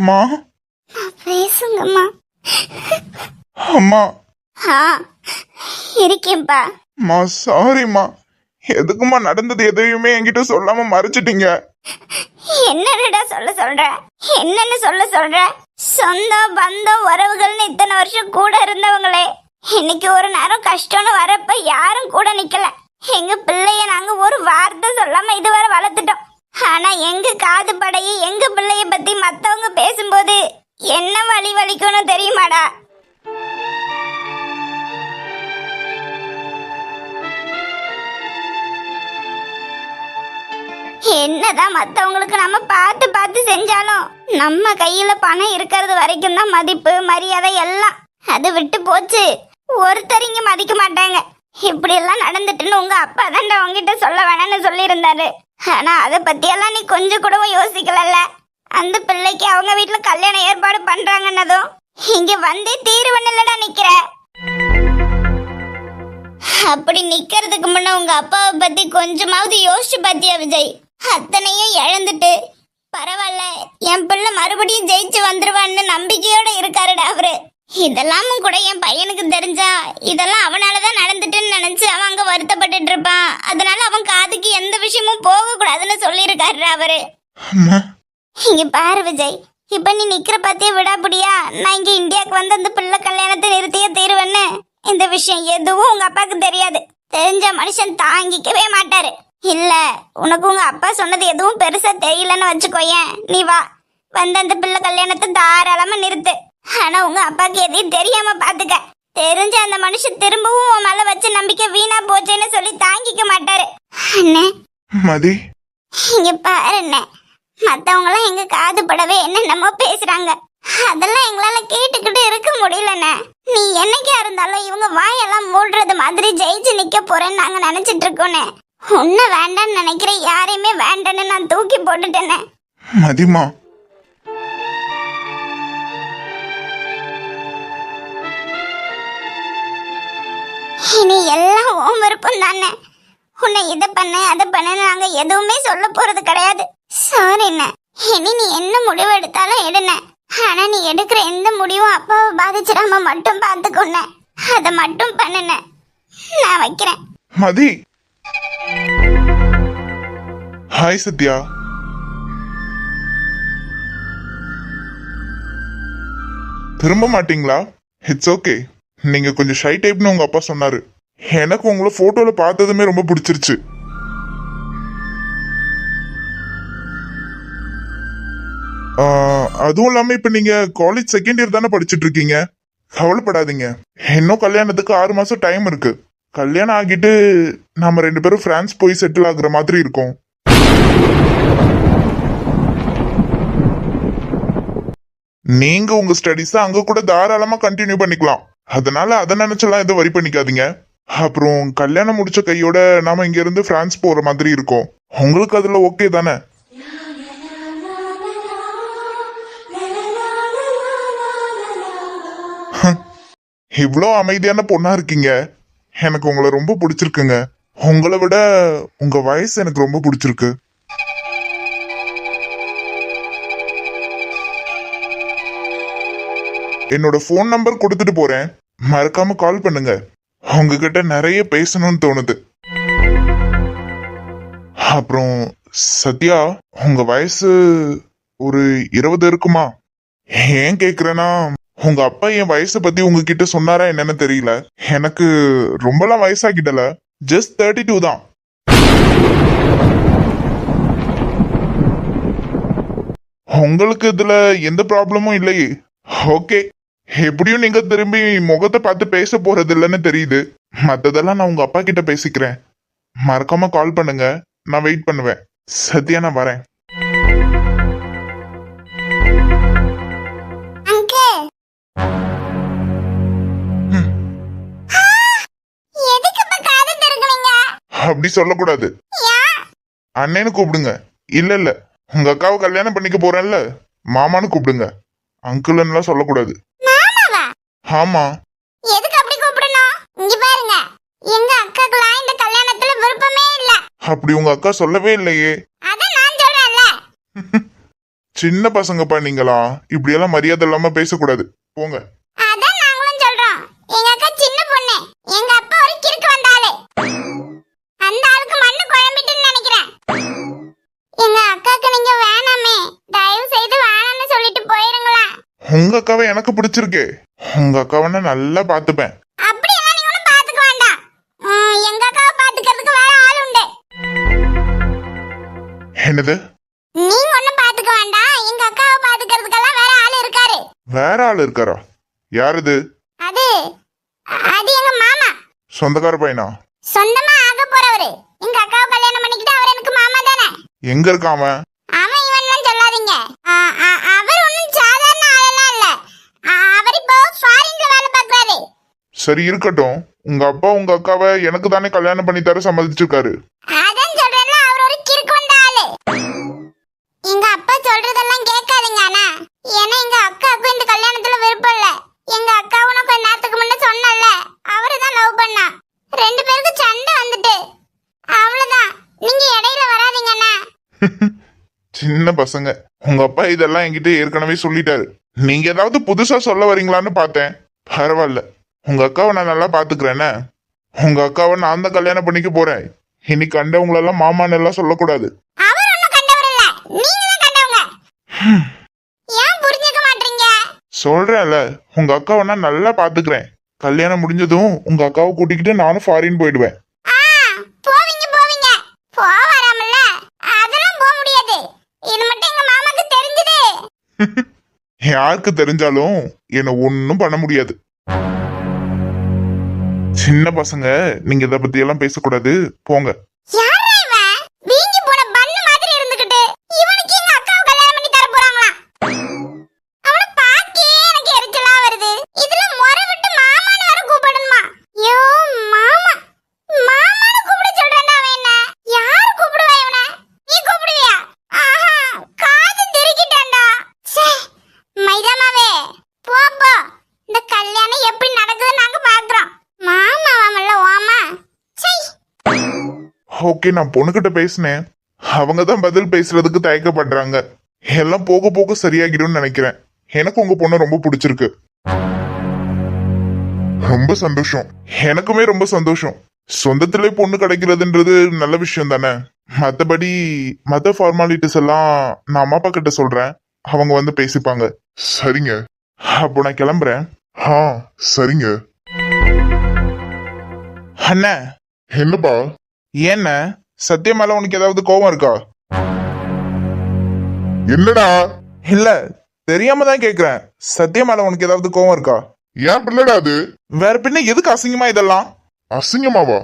அம்மா பேசுங்கம்மா. அம்மா ஆ இருக்கேன்ப்பா. அம்மா சாரிம்மா. எதுக்குமா நடந்தது எதையுமே என்கிட்ட சொல்லாம மறைச்சிட்டீங்க? என்னடா சொல்ற? என்னன்னு சொல்ற? சொந்தம் பந்தம் உறவுகள்னு இத்தனை வருஷம் கூட இருந்தவங்களே இன்னைக்கு ஒரு நேரம் கஷ்டம்னு வரப்ப யாரும் கூட நிக்கல. எங்க பிள்ளைய நாங்க ஒரு வார்த்தை சொல்லாம இதுவரை வளர்த்துட்டோம். ஆனா எங்க காது படையை எங்க பிள்ளைய பத்தி மத்தவங்க பேசும்போது என்ன வலிக்கும்னு தெரியுமாடா? என்னதான் மத்தவங்களுக்கு நம்ம பார்த்து பார்த்து செஞ்சாலும் நம்ம கையில பணம் இருக்கிறது வரைக்கும் தான் மதிப்பு மரியாதை எல்லாம். அது விட்டு போச்சு. ஒருத்தர் இங்க மதிக்க மாட்டாங்க. இப்படி எல்லாம் நடந்துட்டுன்னு உங்க அப்பா தான்டா உங்ககிட்ட சொல்ல வேணாம்னு சொல்லி இருந்தாரு. ஆனா அதை பத்தியெல்லாம் நீ கொஞ்சம் கூட யோசிக்கலல்ல. அந்த பிள்ளைக்கு அவங்க வீட்டுல கல்யாணம் ஏற்பாடு பண்றாங்கன்னதும் இங்க வந்தே தீர்வுன்னுலடா நிக்கிற. அப்படி நிக்கிறதுக்கு முன்ன உங்க அப்பாவை பத்தி கொஞ்சமாவது யோசிச்சு பாத்தியா விஜய்? அத்தனையும் இழந்துட்டு பரவாயில்ல என் பிள்ளை மறுபடியும் ஜெயிச்சு வந்துருவான்னு நம்பிக்கையோட இருக்காருடா அவரு. இதெல்லாமும் கூட என் பையனுக்கு தெரிஞ்சா இதெல்லாம் அவனாலதான் நடந்துட்டுன்னு நினைச்சு அவன் அங்க வருத்தப்பட்டுட்டு இருப்பான். அதனால அவன் காதுக்கு எந்த விஷயமும் போக கூடாதுன்னு சொல்லியிருக்காரு அவரு. இங்க பாரு விஜய், இப்ப நீ நிக்கிற பத்தியே விடாபடியா நான் இங்க இந்தியாவுக்கு வந்து அந்த பிள்ளை கல்யாணத்தை நிறுத்திய தீர்வேன்னு. இந்த விஷயம் எதுவும் உங்க அப்பாவுக்கு தெரியாது. தெரிஞ்ச மனுஷன் தாங்கிக்கவே மாட்டாரு. இல்ல உனக்கு உங்க அப்பா சொன்னது எதுவும் பெருசா தெரியலன்னு வச்சுக்கோயேன். நீ வா வந்து அந்த பிள்ளை கல்யாணத்தை தாராளமா நிறுத்து. ஆனா உங்க அப்பாக்கு எதையும் தெரியாம பாத்துக்க. தெரிஞ்ச அந்த மனுஷன் திரும்பவும் உன் மேல வச்ச நம்பிக்கை வீணா போச்சேன்னு சொல்லி தாங்கிக்க மாட்டாரு. அண்ணே மதி, இங்க பாரு அண்ணே, மத்தவங்க எல்லாம் எங்க காது படவே என்னென்னமோ பேசுறாங்க. அதெல்லாம் எங்களால கேட்டுக்கிட்டு இருக்க முடியலண்ணே. நீ என்னைக்கா இருந்தாலும் இவங்க வாயெல்லாம் மூடுறது மாதிரி ஜெயிச்சு நிக்க போறேன்னு நாங்க நினைச்சிட்டு இருக்கோண்ணே. உன்ன வேண்டான்னு நினைக்கிற யாரையுமே வேண்டான்னு நான் தூக்கி போட்டுட்டேனே. மதிமா இனி எல்லாம் உன் விருப்பம் தானே. உன்னை இதை பண்ண அதை பண்ண நாங்க எதுவுமே சொல்ல போறது கிடையாது. சாரிண்ணே. இனி நீ என்ன முடிவு எடுத்தாலும் எடுன. ஆனா நீ எடுக்கிற எந்த முடிவும் அப்பாவை பாதிச்சிடாம மட்டும் பார்த்துக்கொன்ன. அதை மட்டும் பண்ணுன. நான் வைக்கிறேன். மதி. ஹாய் சத்யா. திரும்ப மாட்டீங்களா? It's okay. நீங்க கொஞ்சம் ஷை டைப்னு உங்க அப்பா சொன்னாரு. எனக்கு உங்களை போட்டோல பார்த்ததுமே ரொம்ப பிடிச்சிருச்சு. அதுவும் இல்லாம இப்ப நீங்க காலேஜ் செகண்ட் இயர் தானே படிச்சுட்டு இருக்கீங்க. கவலைப்படாதீங்க, இன்னும் கல்யாணத்துக்கு 6 மாசம் டைம் இருக்கு. கல்யாணம் ஆகிட்டு நாம 2 பேரும் பிரான்ஸ் போய் செட்டில் ஆகுற மாதிரி இருக்கும். நீங்க உங்க ஸ்டடீஸ அங்க கூட தாராளமா கண்டினியூ பண்ணிக்கலாம். அதனால அதை நினைச்செல்லாம் எதுவும் வரி பண்ணிக்காதீங்க. அப்புறம் கல்யாணம் முடிச்ச கையோட நாம இங்க இருந்து பிரான்ஸ் போற மாதிரி இருக்கும். உங்களுக்கு அதுல ஓகே தானே? இவ்வளோ அமைதியான பொண்ணா இருக்கீங்க. எனக்கு உங்களை ரொம்ப பிடிச்சிருக்குங்க. உங்களை விட உங்க வயசு எனக்கு ரொம்ப பிடிச்சிருக்கு. என்னோட போன் நம்பர் கொடுத்துட்டு போறேன், மறக்காம கால் பண்ணுங்க. உங்ககிட்ட நிறைய பேசணும்னு தோணுது. அப்புறம் சத்யா, உங்க வயசு ஒரு 20 இருக்குமா? ஏன் கேக்குறேன்னா, உங்க அப்பா என் வயசை பத்தி உங்ககிட்ட சொன்னாரா என்னன்னு தெரியல. எனக்கு ரொம்பலாம் வயசாகிட்டல, ஜஸ்ட் 32 தான். உங்களுக்கு இதுல எந்த ப்ராப்ளமும் இல்லையே? ஓகே, எப்படியும் நீங்க திரும்பி முகத்தை பார்த்து பேச போறது இல்லைன்னு தெரியுது. மத்ததெல்லாம் நான் உங்க அப்பா கிட்ட பேசிக்கிறேன். மறக்காம கால் பண்ணுங்க, நான் வெயிட் பண்ணுவேன். சத்யா, நான் வரேன். அப்படி சொல்லக்கூடாது. அண்ணேன்னு கூப்பிடுங்க. இல்ல இல்ல, உங்க அக்காவை கல்யாணம் பண்ணிக்க போறேன்ல, மாமான்னு கூப்பிடுங்க. அங்கிள்லாம் சொல்லக்கூடாது. ஆமா. எதுக்கு அப்படி கூப்பிடணும்? இங்க பாருங்க, எங்க அக்காக்குலாம் இந்த கல்யாணத்துல விருப்பமே இல்ல. அப்படி உங்க அக்கா சொல்லவே இல்லையே. அத நான் சொல்றேன்ல. சின்ன பசங்கப்பா நீங்களா, இப்படியெல்லாம் மரியாதை இல்லாம பேசக்கூடாது. போங்க. அதான் நாங்களும் சொல்றோம். எங்க அக்கா சின்ன பொண்ணு. எங்க அப்பா ஒரு கிறுக்கு வந்தாலே. அந்த ஆளுக்கு மண்ணு குழம்பிட்டுன்னு நினைக்கிறேன். எங்க அக்காக்கு நீங்க வேணாமே. தயவு செய்து வேணாம்னு சொல்லிட்டு போயிருங்களா. உங்க அக்காவை எனக்கு பிடிச்சிருக்கு. உங்க அக்காவை நான் நல்லா பாத்துப்பேன். அப்படியெல்லாம் நீங்க ஒண்ணும் பாத்துக்க வேண்டாம். எங்க அக்காவை பாத்துக்கிறதுக்கு வேற ஆள் உண்டு. என்னது? நீங்க ஒண்ணும் பாத்துக்க வேண்டாம். எங்க அக்காவை பாத்துக்கிறதுக்கெல்லாம் வேற ஆள் இருக்காரு. வேற ஆள் இருக்காரா? யாருது? அது அது எங்க மாமா. சொந்தக்கார பையனா? சொந்தமா ஆக போறவரு. எங்க அக்காவை கல்யாணம் பண்ணிக்கிட்டு அவர் எனக்கு மாமா தானே. எங்க இருக்காம? அவன் இவன்லாம் சொல்லாதீங்க. அவர் ஒன்றும் சாதாரண ஆளெல்லாம் இல்ல. அவர் இப்போ ஃபாரின்ல வேலை பார்க்கறாரு. சரி இருக்கட்டும். உங்க அப்பா உங்க அக்காவை எனக்கு தானே கல்யாணம் பண்ணி தர சம்மதிச்சிருக்காரு. அதான் சொல்றேன்ல, அவர் ஒரு கிறுக்கு வந்த ஆளு. எங்க அப்பா சொல்றதெல்லாம் கேட்காதீங்க அண்ணா. ஏன்னா எங்க அக்காவுக்கும் இந்த கல்யாணத்துல விருப்பம் இல்ல. எங்க அக்காவும் நான் கொஞ்ச நேரத்துக்கு முன்ன சொன்னல, அவரு தான் லவ் பண்ணா. ரெண்டு பேருக்கு சண்டை வந்துட்டு அவ்வளவுதான். நீங்க இடையில வராதீங்க அண்ணா. சின்ன பசங்க. உங்க அப்பா இதெல்லாம் என்கிட்ட ஏற்கனவே சொல்லிட்டாரு. நீங்க ஏதாவது புதுசா சொல்ல வரீங்களான்னு பார்த்தேன். பரவாயில்ல, உங்க அக்காவை நான் நல்லா பாத்துக்கிறேன்னு. உங்க அக்காவை நான் தான் கல்யாணம் பண்ணிக்க போறேன். இனி கண்டவங்களெல்லாம் மாமான்னு எல்லாம் சொல்லக்கூடாது. அவர் ஒண்ணும் கண்டவர் இல்ல, நீங்க தான் கண்டவங்க. ஏன் புரிஞ்சுக்க மாட்டீங்க? சொல்றேன்ல, உங்க அக்காவை நான் நல்லா பாத்துக்கிறேன். கல்யாணம் முடிஞ்சதும் உங்க அக்காவை கூட்டிக்கிட்டு நானும் ஃபாரின் போயிடுவேன். போவீங்க போவீங்க. போவாராமல்ல, அதெல்லாம் போக முடியாது. இது மட்டும் எங்க மாமாக்கு தெரிஞ்சது. யாருக்கு தெரிஞ்சாலும் என்ன ஒன்னும் பண்ண முடியாது. சின்ன பசங்க, நீங்க இத பத்தி எல்லாம் பேசக்கூடாது. போங்க. யாரா இவன்? வீங்கி போன பன்னு மாதிரி இருந்துகிட்டு இவனுக்கு எங்க அக்காவை கல்யாணம் பண்ணி தர போறாங்களா? அவளை பாக்கே எனக்கு எரிச்சலா வருது. இதுல முறை விட்டு மாமான்னு வர கூப்பிடணுமா? ஐயோ மாமா, மாமான்னு கூப்பிட சொல்றேன்டா. அவன் என்ன யாரு கூப்பிடுவா இவனை? நீ கூப்பிடுவியா? ஆஹா, காது திருக்கிட்டேன்டா. ச்சே, மைதாமாவே போ போ. இந்த கல்யாணம் எப்படி நடக்குதுன்னு நாங்க பாக்குறோம். மாமா வாமல்ல ஓமா. சை. ஓகே, நான் பொண்ணுகிட்ட பேசினேன். அவங்க தான் பதில் பேசுறதுக்கு தயக்கப்படுறாங்க. எல்லாம் போக போக சரியாகிடும்னு நினைக்கிறேன். எனக்கு உங்க பொண்ணு ரொம்ப பிடிச்சிருக்கு. ரொம்ப சந்தோஷம். எனக்குமே ரொம்ப சந்தோஷம். சொந்தத்திலே பொண்ணு கிடைக்கிறதுன்றது நல்ல விஷயம் தானே. மத்தபடி மத்த ஃபார்மாலிட்டிஸ் எல்லாம் நான் அம்மா அப்பா கிட்ட சொல்றேன். அவங்க வந்து பேசிப்பாங்க. சரிங்க. அப்போ நான் கிளம்புறேன். சரிங்க. அண்ணா. என்னப்பா? ஏன்ன சத்தியமால உனக்கு ஏதாவது கோவம் இருக்கா? என்னடா? இல்ல, தெரியாம தான் கேக்குறேன். சத்தியமால உனக்கு ஏதாவது கோவம் இருக்கா? ஏன் பிள்ளடா அது? வேற பின்ன எதுக்கு அசிங்கமா இதெல்லாம்? அசிங்கமாவா?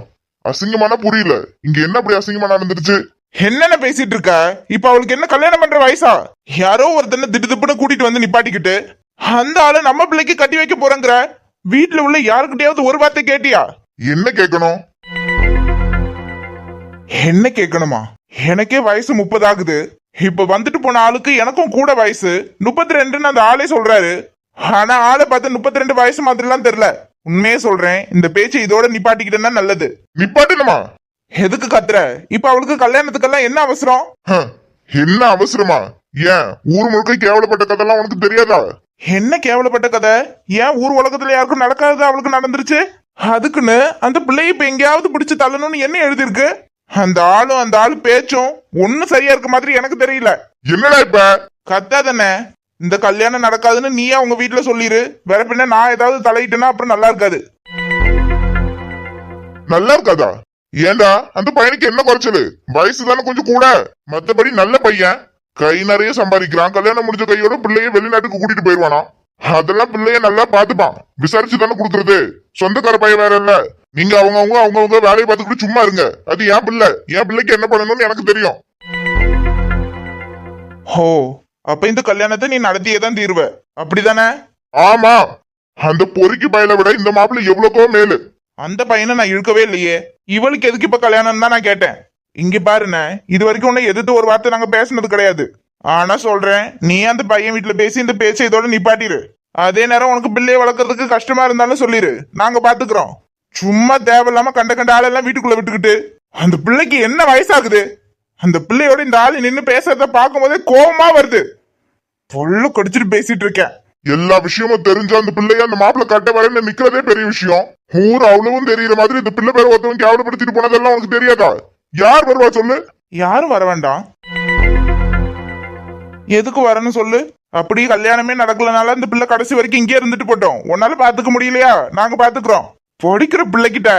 அசிங்கமான புரியல. இங்க என்ன அப்படி அசிங்கமா நடந்துருச்சு? என்னென்ன பேசிட்டு இருக்க? இப்ப அவளுக்கு என்ன கல்யாணம் பண்ற வயசா? யாரோ ஒருத்தனை திடுதிப்புன்னு கூட்டிட்டு வந்து நிப்பாட்டிக்கிட்டு அந்த ஆளு நம்ம பிள்ளைக்கு கட்டி வைக்க போறேங்கிற. வீட்டுல உள்ள யாருக்கிட்டையாவது ஒரு வார்த்தை கேட்டியா? என்ன கேட்கணும்? என்ன கேட்கணுமா? எனக்கே வயசு 30 ஆகுது. இப்ப வந்துட்டு போன ஆளுக்கு எனக்கும் கூட வயசு 32ன்னு அந்த ஆளே சொல்றாரு. ஆனா ஆளை பார்த்து 32 வயசு மாதிரிலாம் தெரியல. உண்மையே சொல்றேன், இந்த பேச்சு இதோட நிப்பாட்டிக்கிட்டேன்னா நல்லது. நிப்பாட்டணுமா? எதுக்கு கத்துற? இப்ப அவளுக்கு கல்யாணத்துக்கெல்லாம் என்ன அவசரம்? என்ன அவசரமா? ஏன் ஊர் முழுக்க கேவலப்பட்ட கதைலாம் உனக்கு தெரியாதா? என்ன கேவலப்பட்ட கதை? ஏன் ஊர் உலகத்துல யாருக்கும் நடக்காதது அவளுக்கு நடந்துருச்சு? அதுக்குன்னு அந்த பிள்ளைய இப்ப எங்கேயாவது பிடிச்சு தள்ளணும்னு என்ன எழுதிருக்கு? அந்த ஆளு பேச்சும் ஒன்னும் சரியா இருக்க மாதிரி எனக்கு தெரியல. என்னடா இப்ப கத்தாதானே? இந்த கல்யாணம் நடக்காதுன்னு நீயே உங்க வீட்டுல சொல்லிரு. வேற பின்ன நான் ஏதாவது தலையிட்டேன்னா அப்புறம் நல்லா இருக்காது. நல்லா இருக்காதா? ஏண்டா அந்த பையனுக்கு என்ன குறைச்சலு? வயசு தானே கொஞ்சம் கூட. மத்தபடி நல்ல பையன், கை நிறைய சம்பாதிக்கிறான். கல்யாணம் முடிஞ்ச கையோட பிள்ளைய வெளிநாட்டுக்கு கூட்டிட்டு போயிருவானா? அதெல்லாம் பிள்ளைய நல்லா பாத்துப்பான். விசாரிச்சு தானே கொடுக்கறது. சொந்தக்கார பையன் வேற இல்ல. நீங்க அவங்க வேலையை பார்த்துக்கிட்டு சும்மா இருங்க. அது என் பிள்ளை. என் பிள்ளைக்கு என்ன பண்ணணும்னு எனக்கு தெரியும். ஓ, அப்ப இந்த கல்யாணத்தை நீ நடத்தியே தான் தீர்வ, அப்படிதானே? ஆமா. அந்த பொறுக்கி பையனை விட இந்த மாப்பிள்ளை எவ்வளவுக்கோ மேலு. அந்த பையனை நான் இழுக்கவே இல்லையே. இவளுக்கு எதுக்கு இப்ப கல்யாணம் தான் நான் கேட்டேன். இங்க பாருண்ண, இது வரைக்கும் உன்னை எதிர்த்து ஒரு வார்த்தை நாங்க பேசினது கிடையாது. ஆனா சொல்றேன், நீ அந்த பையன் வீட்டுல பேசி இந்த பேச்சை இதோட நிப்பாட்டிரு. அதே நேரம் உனக்கு பிள்ளைய வளர்க்கறதுக்கு கஷ்டமா இருந்தாலும் சொல்லிரு, நாங்க பாத்துக்கிறோம். சும்மா தேவையில்லாம கண்ட ஆளெல்லாம் வீட்டுக்குள்ள விட்டுக்கிட்டு. அந்த பிள்ளைக்கு என்ன வயசாகுது? அந்த பிள்ளையோட இந்த ஆளு நின்னு பேசுறத பார்க்கும் போதே கோபமா வருது. பொல்லு கடிச்சிட்டு பேசிட்டு இருக்கேன். எல்லா விஷயமும் தெரிஞ்ச அந்த பிள்ளைய அந்த மாப்பிள்ள கட்ட வரையில நிக்கிறதே பெரிய விஷயம். ஊர் அவ்வளவும் தெரியற மாதிரி இந்த பிள்ளை பேரை ஒருத்தவங்க கேவலப்படுத்திட்டு போனதெல்லாம் உனக்கு தெரியாதா? யார் வருவா சொல்லு? யாரும் வர வேண்டாம். எதுக்கு வரணும் சொல்லு? அப்படி கல்யாணமே நடக்கலனால இந்த பிள்ளை கடைசி வரைக்கும் இங்கே இருந்துட்டு போட்டோம். உன்னால பாத்துக்க முடியலையா? நாங்க பாத்துக்கிறோம். பொடிக்கிற பிள்ளைகிட்ட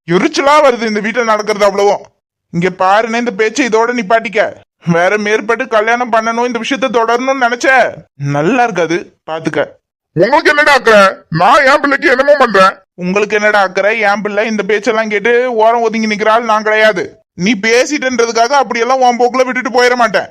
எரிச்சலா வருது இந்த வீட்டுல நடக்கிறது அவ்வளவும். இங்க பாருன்னு இந்த பேச்சை இதோட நிப்பாட்டிக்க. வேற மேற்பட்டு கல்யாணம் பண்ணணும், இந்த விஷயத்த தொடரணும்னு நினைச்ச நல்லா இருக்காது. பாத்துக்க. உங்களுக்கு என்னடா அக்கறை? நான் என் பிள்ளைக்கு என்னமோ பண்றேன். உங்களுக்கு என்னடா அக்கறை? என் பிள்ளை இந்த பேச்செல்லாம் கேட்டு ஓரம் ஒதுங்கி நிக்கிறாள். நான் கிடையாது. நீ பேசிட்டன்றதுக்காக அப்படியெல்லாம் உன் போக்குல விட்டுட்டு போயிட மாட்டேன்.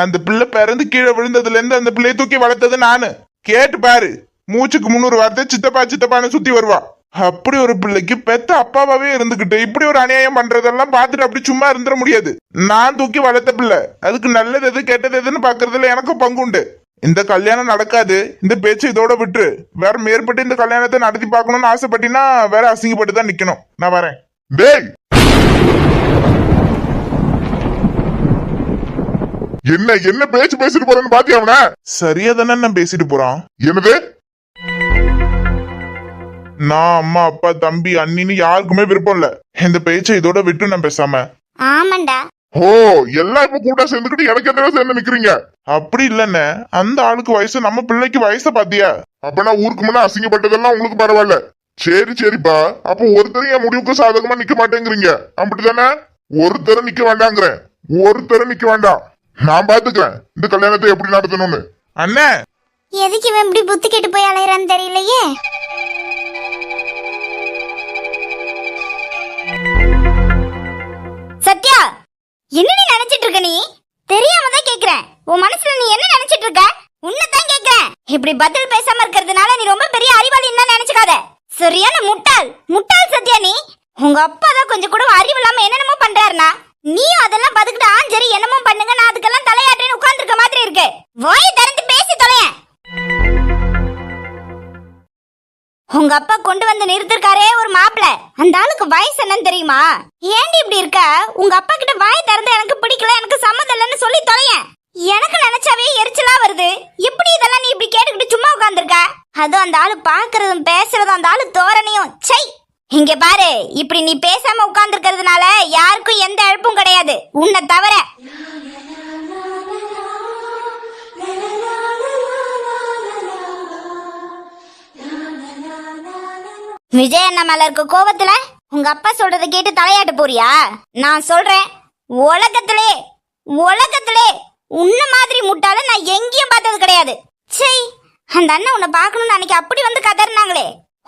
அந்த பிள்ளை பிறந்து கீழே விழுந்ததுல இருந்து அந்த பிள்ளையை தூக்கி வளர்த்தது நானு. கேட்டு பாரு, மூச்சுக்கு 300 வார்த்தை சித்தப்பா சித்தப்பான்னு சுத்தி வருவா. அப்படி ஒரு பிள்ளைக்கு பெத்த அப்பாவே இருந்துகிட்டு இப்படி ஒரு அநியாயம் பண்றதெல்லாம் பார்த்துட்டு அப்படி சும்மா இருந்துட முடியாது. நான் தூக்கி வளர்த்த பிள்ளை, அதுக்கு நல்லது எது கெட்டது எதுன்னு பாக்குறதுல எனக்கு பங்குண்டு. இந்த கல்யாணம் நடக்காது. இந்த பேச்சு இதோட விட்டு வேற மேற்பட்டு இந்த கல்யாணத்தை நடத்தி பார்க்கணும்னு ஆசைப்பட்டினா வேற அசிங்கப்பட்டு தான் நிக்கணும். நான் வரேன். டேய், என்ன பேச்சு பேசிட்டு போறேன்னு பாத்தியா அவன? சரியா தானே நான் பேசிட்டு போறான். என்னது? நான் அம்மா அப்பா தம்பி அண்ணின்னு யாருக்குமே விருப்பம் இல்ல. இந்த பேச்சை இதோட விட்டு நான் பேசாம. ஆமாண்டா. ஓ, எல்லாம் இப்ப கூட்டா சேர்ந்துக்கிட்டு எனக்கு எதிராக சேர்ந்து நிக்கிறீங்க. அப்படி இல்லன்னு அந்த ஆளுக்கு வயசு நம்ம பிள்ளைக்கு வயசை பாத்தியா? அப்ப நான் ஊருக்கு முன்ன அசிங்கப்பட்டதெல்லாம் உங்களுக்கு பரவாயில்ல. சரிப்பா, அப்ப ஒருத்தரும் என் முடிவுக்கு சாதகமா நிக்க மாட்டேங்கிறீங்க, அப்படித்தானே? ஒருத்தரும் நிக்க வேண்டாங்கிறேன். ஒருத்தரும் நிக்க வேண்டாம். நான் பாத்துக்கிறேன் இந்த கல்யாணத்தை எப்படி நடத்தணும்னு. அண்ணே, எதுக்கு இவன் இப்படி புத்தி கெட்டு போய் அலையறான்னு தெரியலையே. சத்யா, என்னடி நினைச்சிட்டு இருக்க நீ? தெரியாம தான் கேக்குறேன். உன் மனசுல நீ என்ன நினைச்சிட்டு இருக்க? உன்னதான் கேக்குறேன். இப்படி பதில் பேசாம இருக்கிறதுனால நீ ரொம்ப பெரிய அறிவாளின்னு நினைச்சுக்காத. சரியான முட்டாள். முட்டாள் சத்யா நீ. உங்க அப்பா தான் கொஞ்சம் கூட அறிவு இல்லாம என்னென்னமோ பண்றாருனா நீயும் அதெல்லாம் பதுக்கிட்டு ஆஞ்சரி என்னமோ பண்ணுங்க, நான் அதுக்கெல்லாம் தலையாட்டேன்னு உட்கார்ந்துருக்க மாதிரி இருக்கு. வாயை திறந்து பேசி தொலையேன். உங்க அப்பா கொண்டு வந்து நிறுத்திருக்காரே ஒரு மாப்பிள, அந்த ஆளுக்கு வயசு என்னன்னு தெரியுமா? ஏண்டி இப்படி இருக்க? உங்க அப்பா கிட்ட வாய் திறந்து எனக்கு பிடிக்கல, எனக்கு சம்மதம் இல்லைன்னு சொல்லி தொலையேன். எனக்கு நினைச்சாவே எரிச்சலா வருது. எப்படி இதெல்லாம் நீ இப்படி கேட்டுக்கிட்டு சும்மா உட்கார்ந்துருக்க? அதுவும் அந்த ஆளு பாக்குறதும் பேசுறதும் அந்த ஆளு தோரணையும் சை. இங்க பாரு, இப்படி நீ பேசாம உட்கார்ந்துருக்கிறதுனால யாருக்கும் எந்த இழப்பும் கிடையாது, உன்னை தவிர. விஜய் அண்ணா மேல இருக்க கோவத்துல உங்க அப்பா சொல்றதை கேட்டு தலையாட்டு போறியா? நான் சொல்றேன், உலகத்திலே உன்ன மாதிரி முட்டாள நான் எங்கேயும் பார்த்தது கிடையாது. சை, அந்த அண்ணன் உன்னை பார்க்கணும்னு அன்னைக்கு அப்படி வந்து கதறினாங்களே,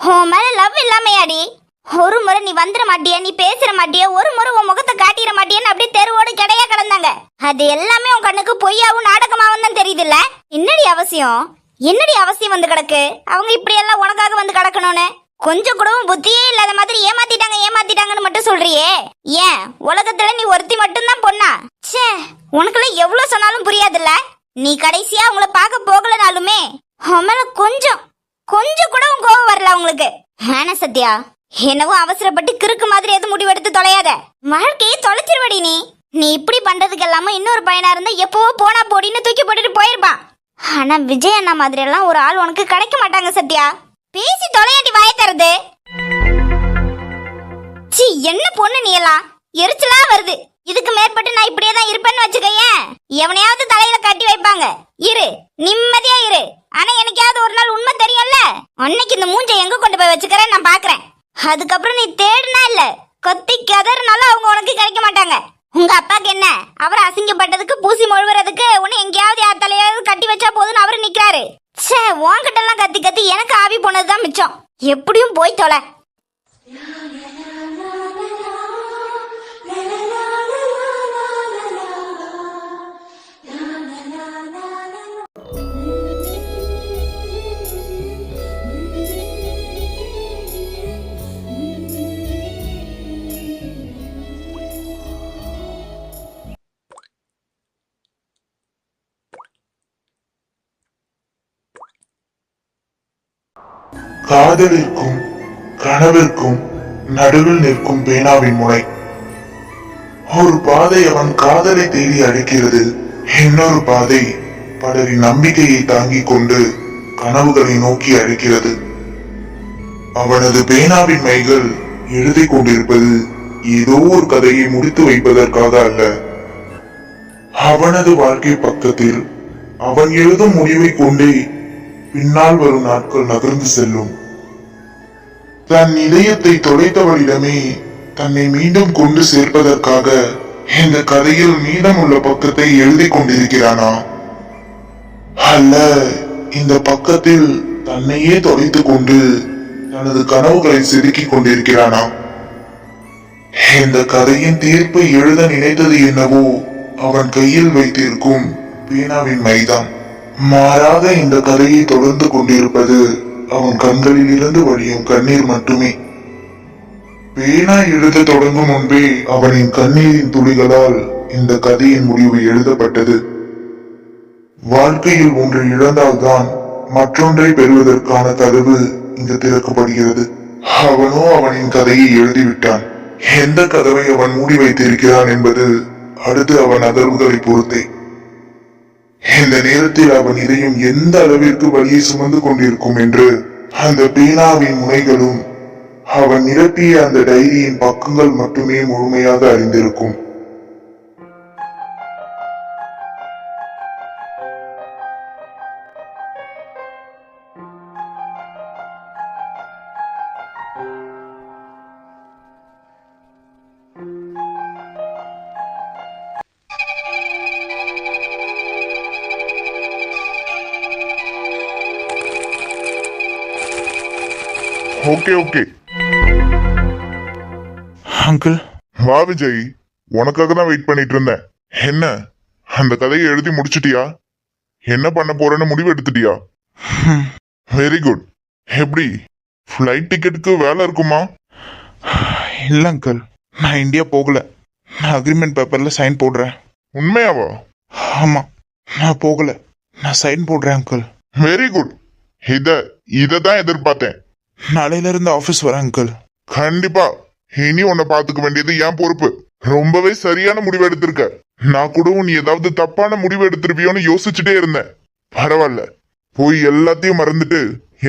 உன் மேல லவ் இல்லாமையாடி? ஒரு முறை நீ வந்துட மாட்டியா, நீ பேசுற மாட்டியா, ஒரு முறை உன் முகத்தை காட்டிட மாட்டியான்னு அப்படியே தெருவோடு கிடையா கிடந்தாங்க. அது எல்லாமே உன் கண்ணுக்கு பொய்யாவும் நாடகமாவும் தான் தெரியுது இல்ல? என்னடி அவசியம் வந்து கிடக்கு? அவங்க இப்படி எல்லாம் உனக்காக வந்து கிடக்கணும்னு கொஞ்சம் கூடவும் புத்தியே இல்லாத மாதிரி ஏமாத்திட்டாங்கன்னு மட்டும் சொல்றியே. ஏன் உலகத்துல நீ ஒருத்தி மட்டும்தான் பொண்ணா? ச்சே, உனக்குலாம் எவ்வளவு சொன்னாலும் புரியாதுல்ல. நீ கடைசியா அவங்கள பார்க்க போகலனாலுமே அவன் கொஞ்சம் கூட உன் கோவம் வரல உங்களுக்கு. வேணா சத்யா, என்னவோ அவசரப்பட்டு கிறுக்கு மாதிரி எதுவும் முடிவெடுத்து தொலையாத. வாழ்க்கையை தொலைச்சிருவடி நீ இப்படி பண்றதுக்கு எல்லாம இன்னொரு பையனா இருந்தா எப்பவோ போனா போடின்னு தூக்கி போட்டுட்டு போயிருப்பான். ஆனா விஜய் அண்ணா மாதிரி எல்லாம் ஒரு ஆள் உனக்கு கிடைக்க மாட்டாங்க சத்யா. பேசி தொலையாட்டி வாய தருது. சி, என்ன பொண்ணு நீ எல்லாம்? எரிச்சலா வருது. இதுக்கு மேற்பட்டு நான் இப்படியே தான் இருப்பேன்னு வச்சுக்கேன். எவனையாவது தலையில கட்டி வைப்பாங்க. இரு, நிம்மதியா இரு. ஆனா எனக்காவது ஒரு நாள் உண்மை தெரியும்ல, அன்னைக்கு இந்த மூஞ்சை எங்க கொண்டு போய் வச்சுக்கிறேன் நான் பாக்குறேன். அதுக்கப்புறம் நீ தேடுனா இல்ல கொத்தி கதறினாலும் அவங்க உனக்கு கிடைக்க மாட்டாங்க. உங்க அப்பாக்கு என்ன, அவரை அசிங்கப்பட்டதுக்கு பூசி மொழுவுறதுக்கு உன்னை எங்கேயாவது யார் தலையாவது கட்டி வச்சா போதுன்னு அவரு நிக்கிறாரு. சே, உன்கிட்ட எல்லாம் கத்தி எனக்கு ஆவி போனதுதான் மிச்சம். எப்படியும் போய் தொலை. காதலிற்கும் கனவிற்கும் நடுவில் நிற்கும் பேனாவின் முனை. ஒரு பாதை அவன் காதலை தேடி அழைக்கிறது, இன்னொரு பாதை பலரின் நம்பிக்கையை தாங்கிக் கொண்டு கனவுகளை நோக்கி அழைக்கிறது. அவனது பேனாவின் மைகள் எழுதிக் கொண்டிருப்பது ஏதோ ஒரு கதையை முடித்து வைப்பதற்காக அல்ல. அவனது வாழ்க்கை பக்கத்தில் அவன் எழுதும் முடிவை கொண்டே பின்னால் வரும் நாட்கள் நகர்ந்து செல்லும். தன் இதயத்தை தொலைத்தவரிடமே தன்னை மீண்டும் கொண்டு சேர்ப்பதற்காக இந்த கதையில் மீதமுள்ள பக்கத்தை எழுதி கொண்டிருக்கிறானா, அல்ல இந்த பக்கத்தில் தன்னையே தொலைத்துக் கொண்டு தனது கனவுகளை செதுக்கிக் கொண்டிருக்கிறானா? இந்த கதையின் தீர்ப்பை எழுத நினைத்தது என்னவோ அவன் கையில் வைத்திருக்கும் பேனாவின் மைதான். மாறாக இந்த கதையை தொடர்ந்து கொண்டிருப்பது அவன் கண்களில் இருந்து வழியும் கண்ணீர் மட்டுமே. பேனா எழுத தொடங்கும் முன்பே அவனின் கண்ணீரின் துளிகளால் இந்த கதையின் முடிவு எழுதப்பட்டது. வாழ்க்கையில் ஒன்றை இழந்தால்தான் மற்றொன்றை பெறுவதற்கான கதவு இங்கு திறக்கப்படுகிறது. அவனோ அவனின் கதையை எழுதிவிட்டான். எந்த கதவை அவன் மூடி வைத்திருக்கிறான் என்பது அடுத்து அவன் நகர்வுகளை பொறுத்தே. இந்த நேரத்தில் அவன் இதயம் எந்த அளவிற்கு வலியை சுமந்து கொண்டிருக்கும் என்று அந்த பேனாவின் முனைகளும் அவன் நிரப்பிய அந்த டைரியின் பக்கங்கள் மட்டுமே முழுமையாக அறிந்திருக்கும். ஓகே ஓகே அங்கிள், வா விஜய், உனக்காக தான் வெயிட் பண்ணிட்டு இருந்தேன். என்ன, அந்த கதையை எழுதி முடிச்சிட்டியா? என்ன பண்ண போறேன்னு முடிவு எடுத்துட்டியா? Very good. எப்படி, ஃப்ளைட் டிக்கெட்டுக்கு வேலை இருக்குமா? இல்ல அங்கிள், நான் இந்தியா போகல. நான் அக்ரிமெண்ட் பேப்பர்ல சைன் போடுறேன். உண்மையாவா? ஆமா, நான் போகல, நான் சைன் போடுறேன் அங்கிள். Very good. இததான் எதிர்பார்த்தேன். நாளையில இருந்து ஆபீஸ் வரேன் அங்கிள். கண்டிப்பா. இனி உன்னை பாத்துக்க வேண்டியது என் பொறுப்பு. ரொம்பவே சரியான முடிவு எடுத்திருக்க. நான் கூட நீ ஏதாவது தப்பான முடிவு எடுத்திருப்பியோன்னு யோசிச்சுட்டே இருந்தேன். பரவாயில்ல, போய் எல்லாத்தையும் மறந்துட்டு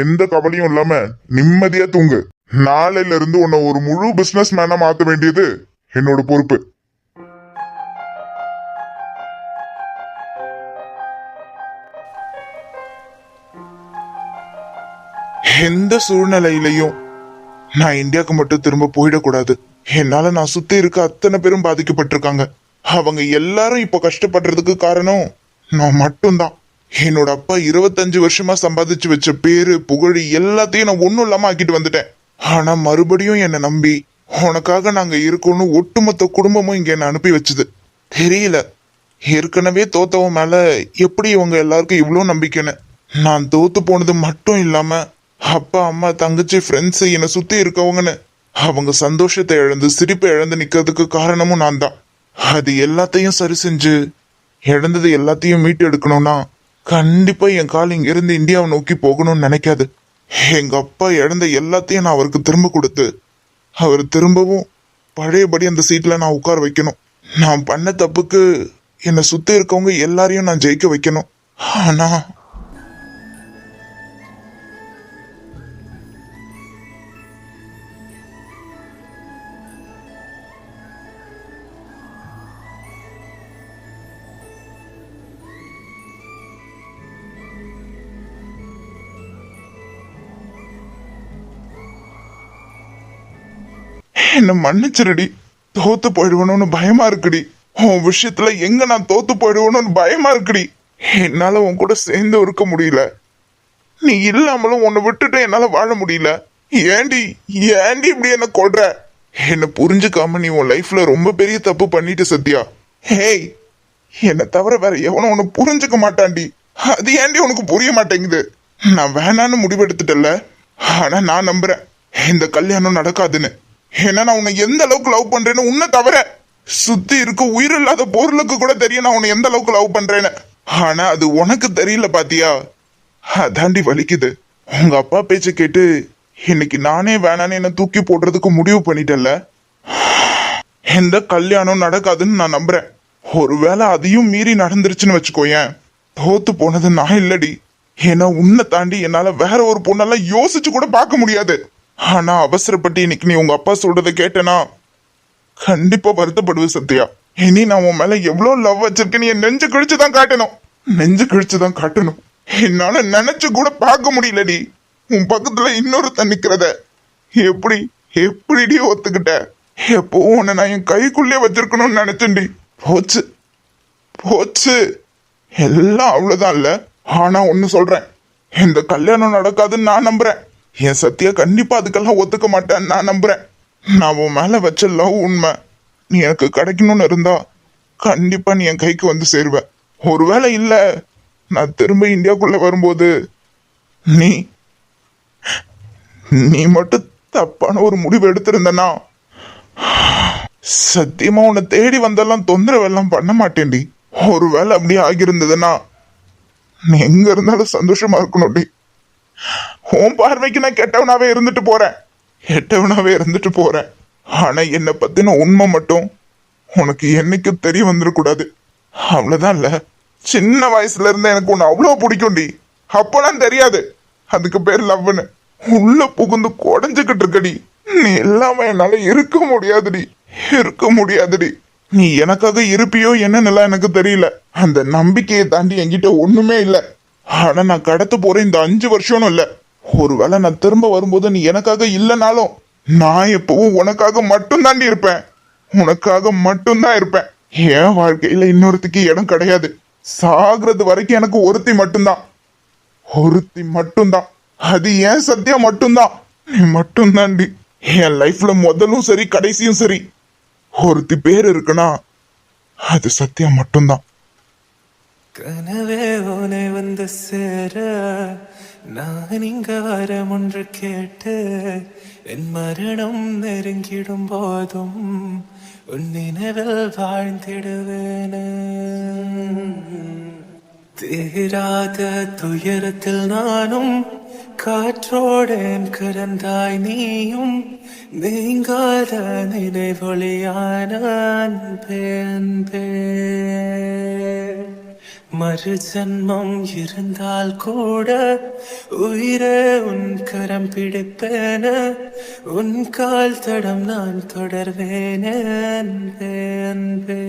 எந்த கவலையும் இல்லாம நிம்மதியா தூங்கு. நாளையில இருந்து உன்னை ஒரு முழு பிசினஸ் மேனா மாத்த வேண்டியது என்னோட பொறுப்பு. எந்த சூழ்நிலையிலையும் நான் இந்தியாவுக்கு மட்டும் திரும்ப போயிடக்கூடாது. என்னால நான் சுத்தி இருக்க அத்தனை பேரும் பாதிக்கப்பட்டிருக்காங்க. அவங்க எல்லாரும் இப்ப கஷ்டப்படுறதுக்கு காரணம் நான் மட்டும்தான். என்னோட அப்பா 25 வருஷமா சம்பாதிச்சு வச்ச பேரு புகழ் எல்லாத்தையும் நான் ஒண்ணும் இல்லாம ஆக்கிட்டு வந்துட்டேன். ஆனா மறுபடியும் என்னை நம்பி உனக்காக நாங்க இருக்கோம்னு ஒட்டுமொத்த குடும்பமும் இங்க என்ன அனுப்பி வச்சுது. தெரியல, ஏற்கனவே தோத்தவன் மேல எப்படி இவங்க எல்லாருக்கும் இவ்வளவு நம்பிக்கைன்னு. நான் தோத்து போனது மட்டும் இல்லாம அப்பா அம்மா தங்கச்சி ஃப்ரெண்ட்ஸ் என்னை சுத்தி இருக்கவங்கன்னு அவங்க சந்தோஷத்தை இழந்து சிரிப்பை இழந்து நிக்கிறதுக்கு காரணமும் நான் தான். அது எல்லாத்தையும் சரி செஞ்சு இழந்தது எல்லாத்தையும் மீட்டு எடுக்கணும்னா கண்டிப்பா என் கால் இங்க இருந்து இந்தியாவை நோக்கி போகணும்னு நினைக்காது. எங்க அப்பா இழந்த எல்லாத்தையும் நான் அவருக்கு திரும்ப கொடுத்து அவர் திரும்பவும் பழையபடி அந்த சீட்ல நான் உட்கார வைக்கணும். நான் பண்ண தப்புக்கு என்னை சுத்தி இருக்கவங்க எல்லாரையும் நான் ஜெயிக்க வைக்கணும். ஆனா என்ன மன்னிச்சிருடி. தோத்து போயிடுவணும்னு பயமா இருக்குடி. உன் விஷயத்துல எங்க நான் தோத்து போயிடுவணும்னு பயமா இருக்குடி. என்னால உன் கூட சேர்ந்து இருக்க முடியல. நீ இல்லாமலும் உன்னை விட்டுட்டு என்னால வாழ முடியல. ஏண்டி ஏண்டி இப்படி என்ன கொல்ற? என்ன புரிஞ்சுக்காம நீ உன் லைஃப்ல ரொம்ப பெரிய தப்பு பண்ணிட்டு சத்யா. ஹேய், என்னை தவிர வேற எவனும் உன்னை புரிஞ்சுக்க மாட்டான்டி. அது ஏண்டி உனக்கு புரிய மாட்டேங்குது? நான் வேணான்னு முடிவெடுத்துட்டல. ஆனா நான் நம்புறேன் இந்த கல்யாணம் நடக்காதுன்னு. ஏன்னா நான் உன்னை எந்த அளவுக்கு லவ் பண்றேன்னு உன்னை தவிர சுத்தி இருக்க உயிர் இல்லாத பொருளுக்கு கூட தெரியும் நான் உன்னை எந்த அளவுக்கு லவ் பண்றேன்னு. ஆனா அது உனக்கு தெரியல பாத்தியா? அதாண்டி வலிக்குது. உங்க அப்பா பேச்ச கேட்டு இன்னைக்கு நானே வேணான்னு என்ன தூக்கி போடுறதுக்கு முடிவு பண்ணிட்டேன்ல. எந்த கல்யாணம் நடக்காதுன்னு நான் நம்புறேன். ஒருவேளை அதையும் மீறி நடந்துருச்சுன்னு வச்சுக்கோயேன், தோத்து போனது நான் இல்லடி. ஏன்னா உன்னை தாண்டி என்னால வேற ஒரு பொண்ணெல்லாம் யோசிச்சு கூட பார்க்க முடியாது. ஆனா அவசரப்பட்டு இன்னைக்கு நீ உங்க அப்பா சொல்றதை கேட்டனா கண்டிப்பா வருத்தப்படுவேன் சத்யா. இனி நான் உன் மேல எவ்வளவு லவ் வச்சிருக்கேன்னு என் நெஞ்சு கிழிச்சுதான் காட்டணும். நெஞ்சு கிழிச்சுதான் காட்டணும். என்னால நினைச்சு கூட பார்க்க முடியலடி உன் பக்கத்துல இன்னொருத்தன் நிக்கிறத. எப்படி எப்படிடி ஒத்துக்கிட்ட? எப்பவும் உன்னை நான் என் கைக்குள்ளே வச்சிருக்கணும்னு நினைச்சேன்டி. போச்சு போச்சு, எல்லாம் அவ்வளவுதான் இல்ல. ஆனா ஒண்ணு சொல்றேன், இந்த கல்யாணம் நடக்காதுன்னு நான் நம்புறேன். என் சத்யா கண்டிப்பா அதுக்கெல்லாம் ஒத்துக்க மாட்டேன்னு நான் நம்புறேன். நான் உன் மேல வச்ச லவ் உண்மை. நீ எனக்கு கிடைக்கணும்னு இருந்தா கண்டிப்பா நீ என் கைக்கு வந்து சேருவ. ஒருவேளை இல்ல, நான் திரும்ப இந்தியாக்குள்ள வரும்போது நீ நீ மட்டும் தப்பான ஒரு முடிவு எடுத்திருந்தனா சத்தியமா உன்னை தேடி வந்தெல்லாம் தொந்தரவெல்லாம் பண்ண மாட்டேன்டி. ஒருவேளை அப்படியே ஆகியிருந்ததுன்னா நீ எங்க இருந்தாலும் சந்தோஷமா இருக்கணும்டி. உன் பார்வைக்கு நான் கெட்டவனாவே இருந்துட்டு போறேன். ஆனா என்னை பத்தின உண்மை மட்டும் உனக்கு என்னைக்கு தெரிய வந்துடக்கூடாது. அவ்வளவுதான் இல்ல. சின்ன வயசுல இருந்து எனக்கு உன்னை அவ்வளவு பிடிக்கும்டி. அப்பெல்லாம் தெரியாது அதுக்கு பேர் லவ்னு. உள்ள புகுந்து குடஞ்சுக்கிட்டு இருக்கடி. நீ இல்லாம என்னால இருக்க முடியாதுடி. நீ எனக்காக இருப்பியோ என்னன்னு எனக்கு தெரியல. அந்த நம்பிக்கையை தாண்டி என்கிட்ட ஒண்ணுமே இல்ல. ஆனா நான் கடத்த போறேன் இந்த 5 வருஷம்னு இல்ல. ஒருவேளை நான் திரும்ப வரும்போது நீ எனக்காக இல்லைனாலும் நான் எப்பவும் உனக்காக மட்டும் தாண்டி இருப்பேன். உனக்காக மட்டும்தான் இருப்பேன். என் வாழ்க்கையில இன்னொருத்திக்கு இடம் கிடையாது. சாகுறது வரைக்கும் எனக்கு ஒருத்தி மட்டும்தான். அது ஏன் சத்யா மட்டும்தான். நீ மட்டும்தான்டி என் லைஃப்ல முதலும் சரி கடைசியும் சரி. ஒருத்தி பேர் இருக்குன்னா அது சத்யா மட்டும்தான். கனவே உனை வந்து சேர நான் இங்க வரம் ஒன்று கேட்டு என் மரணம் நெருங்கிடும் போதும் உன் நினைவில் வாழ்ந்திடுவேன். தீராத துயரத்தில் நானும் காற்றோடன் கிடந்தாய் நீயும் நீங்காத நினைவொளியான அன்பே. மறு ஜன்மம் இருந்தால் கூட உயிரே உன் கரம் பிடிப்பேன. உன் கால் தடம் நான் தொடர்வேன் அன்பே.